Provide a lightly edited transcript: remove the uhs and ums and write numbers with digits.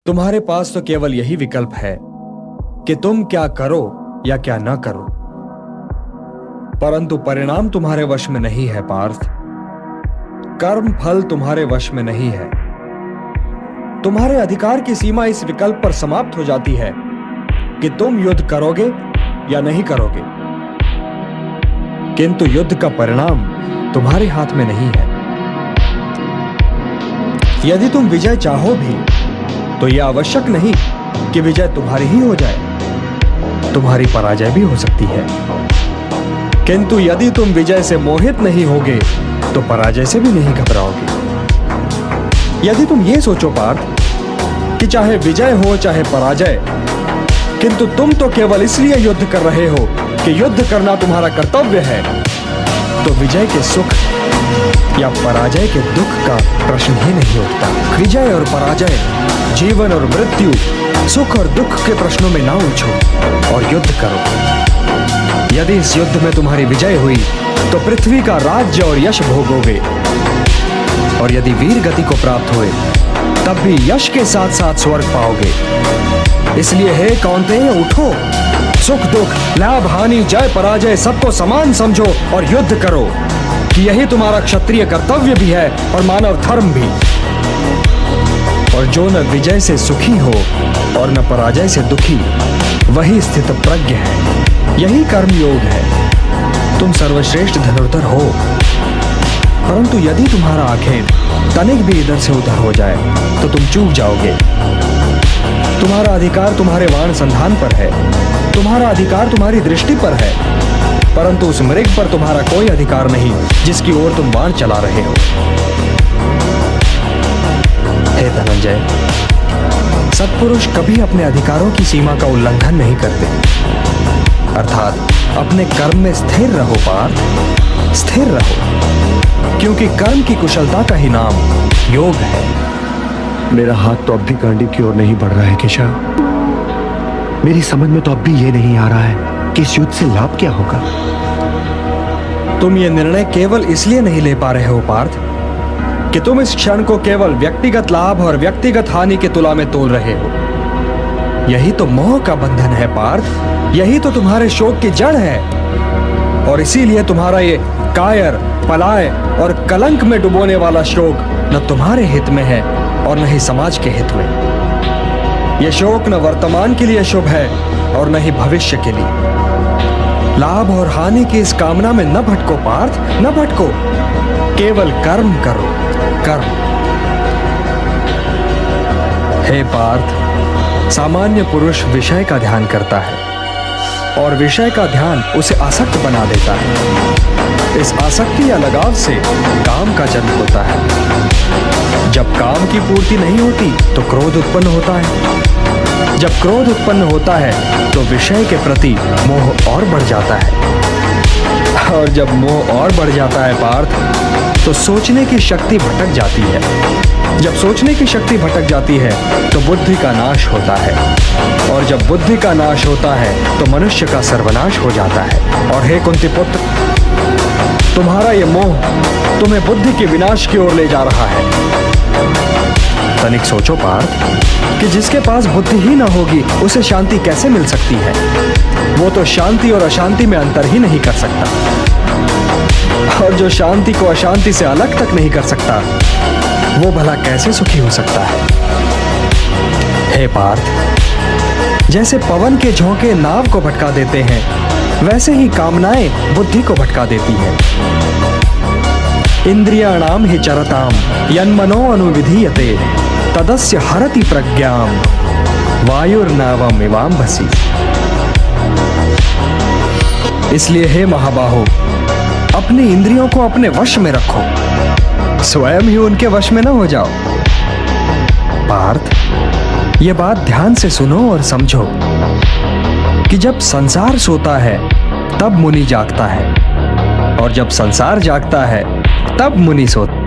तुम्हारे पास तो केवल यही विकल्प है कि तुम क्या करो या क्या ना करो, परंतु परिणाम तुम्हारे वश में नहीं है पार्थ। कर्म फल तुम्हारे वश में नहीं है। तुम्हारे अधिकार की सीमा इस विकल्प पर समाप्त हो जाती है कि तुम युद्ध करोगे या नहीं करोगे, किंतु युद्ध का परिणाम तुम्हारे हाथ में नहीं है। यदि तुम विजय चाहो भी तो यह आवश्यक नहीं कि विजय तुम्हारी ही हो जाए, तुम्हारी पराजय भी हो सकती है। किंतु यदि तुम विजय से मोहित नहीं होगे तो पराजय से भी नहीं घबराओगे। यदि तुम ये सोचो पार्थ कि चाहे विजय हो चाहे पराजय, किंतु तुम तो केवल इसलिए युद्ध कर रहे हो कि युद्ध करना तुम्हारा कर्तव्य है, तो विजय के सुख या पराजय के दुख का प्रश्न ही नहीं उठता। विजय और पराजय, जीवन और मृत्यु, सुख और दुख के प्रश्नों में ना उलझो और युद्ध करो। यदि इस युद्ध में तुम्हारी विजय हुई तो पृथ्वी का राज्य और यश भोगोगे, और यदि वीर गति को प्राप्त हुए तब भी यश के साथ साथ स्वर्ग पाओगे। इसलिए हे कौन्तेय, उठो, सुख दुख, लाभ हानि, जय पराजय सबको समान समझो और युद्ध करो, कि यही तुम्हारा क्षत्रिय कर्तव्य भी है और मानव धर्म भी। और जो न विजय से सुखी हो और न पराजय से दुखी, वही स्थित प्रज्ञ है, यही कर्म योग है। तुम सर्वश्रेष्ठ धनुर्धर हो, परंतु यदि तुम्हारा आखेट तनिक भी इधर से उधर हो जाए तो तुम चूक जाओगे। तुम्हारा अधिकार तुम्हारे वाण संधान पर है, तुम्हारा अधिकार तुम्हारी दृष्टि पर है, परंतु उस मृग पर तुम्हारा कोई अधिकार नहीं जिसकी ओर तुम बाण चला रहे हो। हे धनंजय, सत्पुरुष कभी अपने अधिकारों की सीमा का उल्लंघन नहीं करते, अर्थात अपने कर्म में स्थिर रहो पार्थ, स्थिर रहो, क्योंकि कर्म की कुशलता का ही नाम योग है। मेरा हाथ तो अब भी गांडी की ओर नहीं बढ़ रहा है केशव। मेरी समझ में तो अब भी ये नहीं आ रहा है कि इस युद्ध से लाभ क्या होगा। तुम ये निर्णय केवल इसलिए नहीं ले पा रहे हो पार्थ कि तुम इस क्षण को केवल व्यक्तिगत लाभ और व्यक्तिगत हानि के तुला में तोल रहे हो। यही तो मोह का बंधन है पार्थ, यही तो तुम्हारे शोक की जड़ है, और इसीलिए तुम्हारा ये कायर, पलाय और कलंक में डुबोने वाला शोक न तुम्हारे हित में है और न ही समाज के हित में। यह शोक न वर्तमान के लिए शुभ है और न ही भविष्य के लिए। लाभ और हानि की इस कामना में न भटको पार्थ, न भटको, केवल कर्म करो, कर्म। हे पार्थ, सामान्य पुरुष विषय का ध्यान करता है और विषय का ध्यान उसे आसक्त बना देता है। इस आसक्ति या लगाव से काम का जन्म होता है। जब काम की पूर्ति नहीं होती तो क्रोध उत्पन्न होता है। जब क्रोध उत्पन्न होता है तो विषय के प्रति मोह और बढ़ जाता है, और जब मोह और बढ़ जाता है पार्थ, तो सोचने की शक्ति भटक जाती है। जब सोचने की शक्ति भटक जाती है तो बुद्धि का नाश होता है, और जब बुद्धि का नाश होता है तो मनुष्य का सर्वनाश हो जाता है। और हे कुंती पुत्र, तुम्हारा ये मोह तुम्हें बुद्धि के विनाश की ओर ले जा रहा है। तनिक सोचो पार्थ कि जिसके पास बुद्धि ही ना होगी उसे शांति कैसे मिल सकती है। वो तो शांति और अशांति में अंतर ही नहीं कर सकता, और जो शांति को अशांति से अलग तक नहीं कर सकता, वो भला कैसे सुखी हो सकता है। हे पार्थ, जैसे पवन के झोंके नाव को भटका देते हैं, वैसे ही कामनाएं बुद्धि को भटका देती हैं। इंद्रियाणाम हि चरताम यन्मनो अनुविधीयते तदस्य हरति प्रज्ञाम वायुर्नावम इवाम्भसि। इसलिए हे महाबाहो, अपनी इंद्रियों को अपने वश में रखो, स्वयं ही उनके वश में न हो जाओ। पार्थ, ये बात ध्यान से सुनो और समझो कि जब संसार सोता है तब मुनि जागता है, और जब संसार जागता है तब मुनि सोता है।